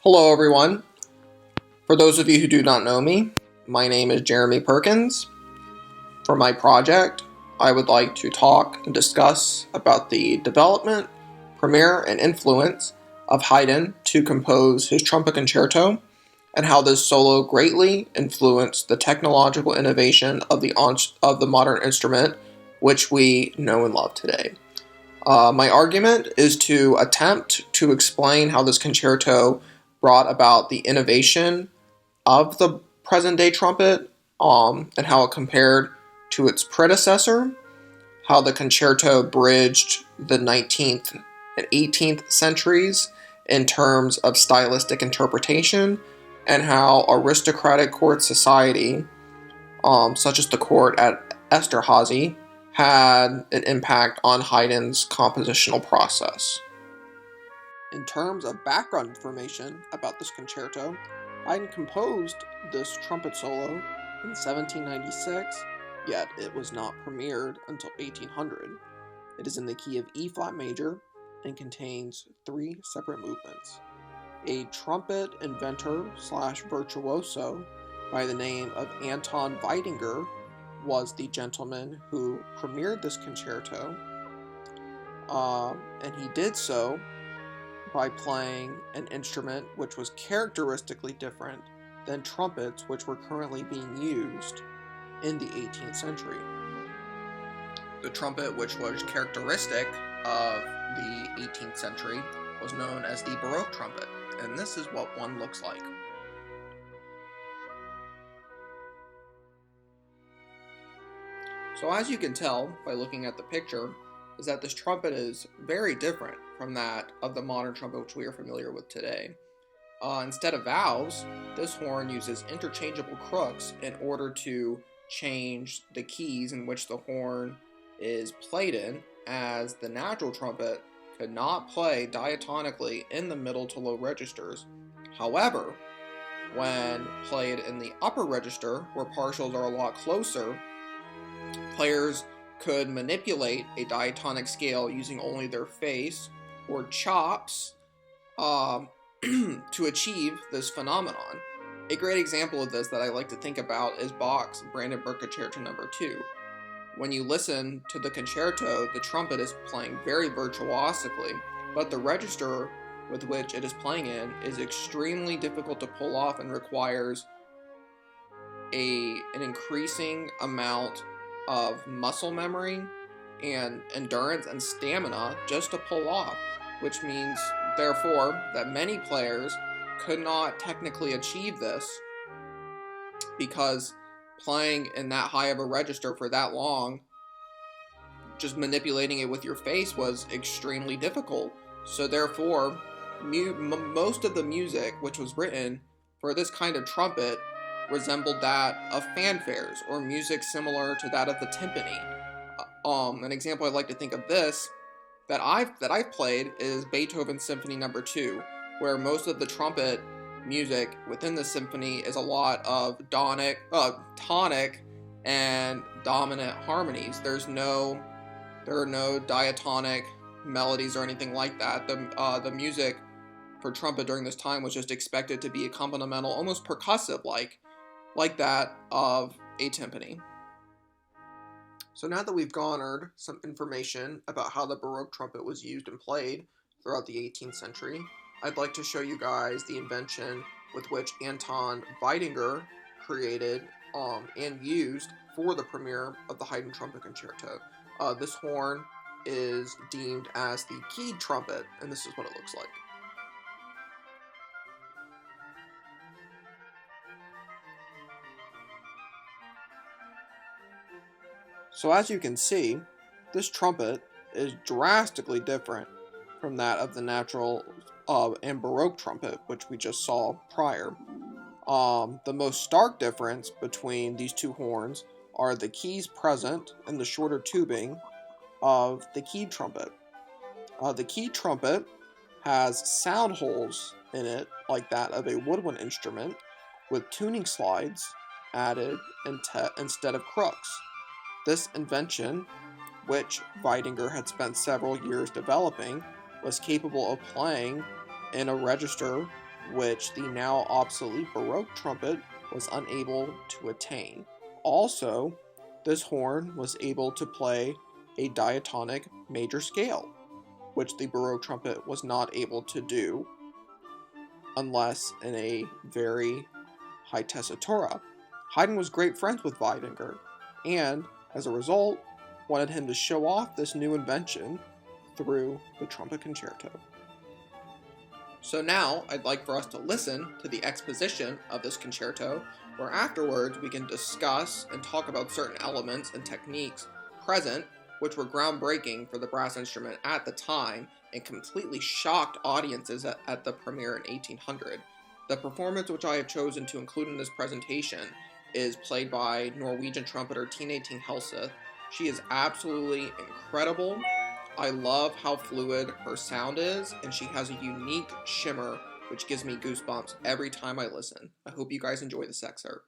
Hello, everyone. For those of you who do not know me, my name is Jeremy Perkins. For my project, I would like to talk and discuss about the development, premiere, and influence of Haydn to compose his Trumpet Concerto, and how this solo greatly influenced the technological innovation of the modern instrument, which we know and love today. My argument is to attempt to explain how this concerto brought about the innovation of the present day trumpet, and how it compared to its predecessor, how the concerto bridged the 19th and 18th centuries in terms of stylistic interpretation, and how aristocratic court society, such as the court at Esterhazy, had an impact on Haydn's compositional process. In terms of background information about this concerto, Haydn composed this trumpet solo in 1796, yet it was not premiered until 1800. It is in the key of E flat major and contains three separate movements. A trumpet inventor / virtuoso by the name of Anton Weidinger was the gentleman who premiered this concerto, and he did so by playing an instrument which was characteristically different than trumpets which were currently being used in the 18th century. The trumpet which was characteristic of the 18th century was known as the Baroque Trumpet, and this is what one looks like. So as you can tell by looking at the picture, is that this trumpet is very different from that of the modern trumpet which we are familiar with today. Instead of valves, this horn uses interchangeable crooks in order to change the keys in which the horn is played in, as the natural trumpet could not play diatonically in the middle to low registers. However, when played in the upper register, where partials are a lot closer, players could manipulate a diatonic scale using only their face or chops to achieve this phenomenon. A great example of this that I like to think about is Bach's Brandenburg Concerto No. 2. When you listen to the concerto, the trumpet is playing very virtuosically, but the register with which it is playing in is extremely difficult to pull off and requires an increasing amount of muscle memory and endurance and stamina just to pull off, which means, therefore, that many players could not technically achieve this because playing in that high of a register for that long, just manipulating it with your face, was extremely difficult. So therefore, most of the music which was written for this kind of trumpet resembled that of fanfares, or music similar to that of the timpani. An example I'd like to think of this that I've played is Beethoven's Symphony No. 2, where most of the trumpet music within the symphony is a lot of tonic and dominant harmonies. There are no diatonic melodies or anything like that. The music for trumpet during this time was just expected to be accompanimental, almost percussive, like that of a timpani. So now that we've garnered some information about how the Baroque trumpet was used and played throughout the 18th century, I'd like to show you guys the invention with which Anton Weidinger created and used for the premiere of the Haydn Trumpet Concerto. This horn is deemed as the Key Trumpet, and this is what it looks like. So as you can see, this trumpet is drastically different from that of the natural and Baroque trumpet, which we just saw prior. The most stark difference between these two horns are the keys present in the shorter tubing of the keyed trumpet. The keyed trumpet has sound holes in it like that of a woodwind instrument, with tuning slides added instead of crooks. This invention, which Weidinger had spent several years developing, was capable of playing in a register which the now obsolete Baroque trumpet was unable to attain. Also, this horn was able to play a diatonic major scale, which the Baroque trumpet was not able to do unless in a very high tessitura. Haydn was great friends with Weidinger, and, as a result, wanted him to show off this new invention through the Trumpet Concerto. So now, I'd like for us to listen to the exposition of this concerto, where afterwards we can discuss and talk about certain elements and techniques present, which were groundbreaking for the brass instrument at the time and completely shocked audiences at the premiere in 1800. The performance which I have chosen to include in this presentation is played by Norwegian trumpeter Tine Ting Helseth. She is absolutely incredible. I love how fluid her sound is, and she has a unique shimmer which gives me goosebumps every time I listen. I hope you guys enjoy this excerpt.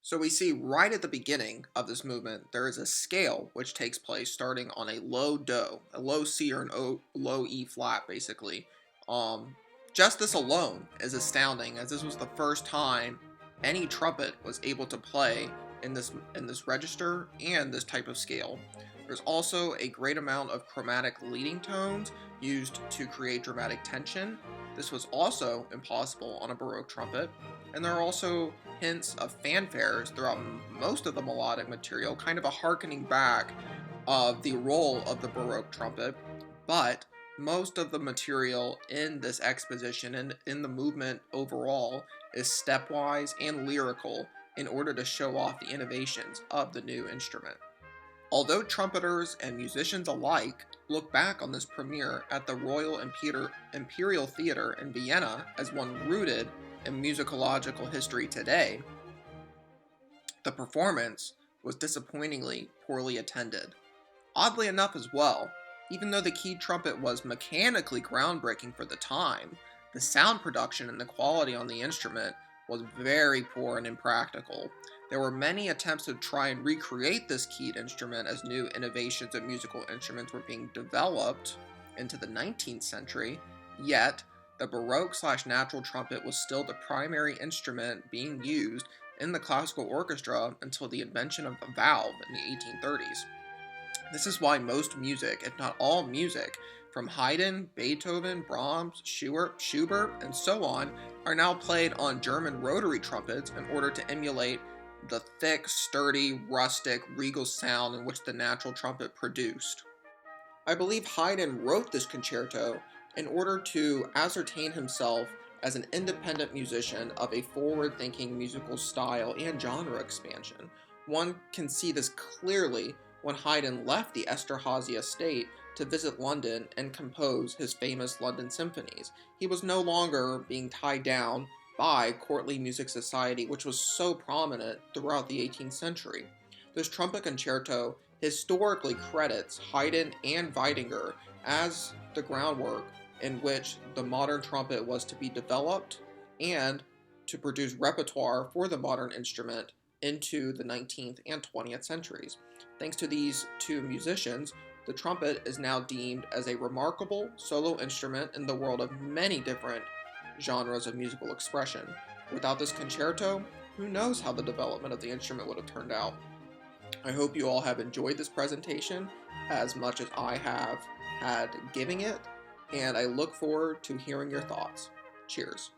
So we see right at the beginning of this movement, there is a scale which takes place starting on a low do, a low C or a low E flat, basically. Just this alone is astounding, as this was the first time any trumpet was able to play in this register and this type of scale. There's also a great amount of chromatic leading tones used to create dramatic tension. This was also impossible on a Baroque trumpet, and there are also hints of fanfares throughout most of the melodic material, kind of a harkening back of the role of the Baroque trumpet, but most of the material in this exposition and in the movement overall is stepwise and lyrical in order to show off the innovations of the new instrument. Although trumpeters and musicians alike look back on this premiere at the Royal Imperial Theatre in Vienna as one rooted in musicological history today, the performance was disappointingly poorly attended. Oddly enough as well, even though the key trumpet was mechanically groundbreaking for the time, the sound production and the quality on the instrument was very poor and impractical. There were many attempts to try and recreate this keyed instrument as new innovations of musical instruments were being developed into the 19th century, yet the Baroque/natural trumpet was still the primary instrument being used in the classical orchestra until the invention of the valve in the 1830s. This is why most music, if not all music, from Haydn, Beethoven, Brahms, Schubert, and so on, are now played on German rotary trumpets in order to emulate the thick, sturdy, rustic, regal sound in which the natural trumpet produced. I believe Haydn wrote this concerto in order to ascertain himself as an independent musician of a forward-thinking musical style and genre expansion. One can see this clearly when Haydn left the Esterházy estate to visit London and compose his famous London symphonies. He was no longer being tied down by courtly music society, which was so prominent throughout the 18th century. This trumpet concerto historically credits Haydn and Weidinger as the groundwork in which the modern trumpet was to be developed and to produce repertoire for the modern instrument into the 19th and 20th centuries. Thanks to these two musicians, the trumpet is now deemed as a remarkable solo instrument in the world of many different genres of musical expression. Without this concerto, who knows how the development of the instrument would have turned out. I hope you all have enjoyed this presentation as much as I have had giving it, and I look forward to hearing your thoughts. Cheers.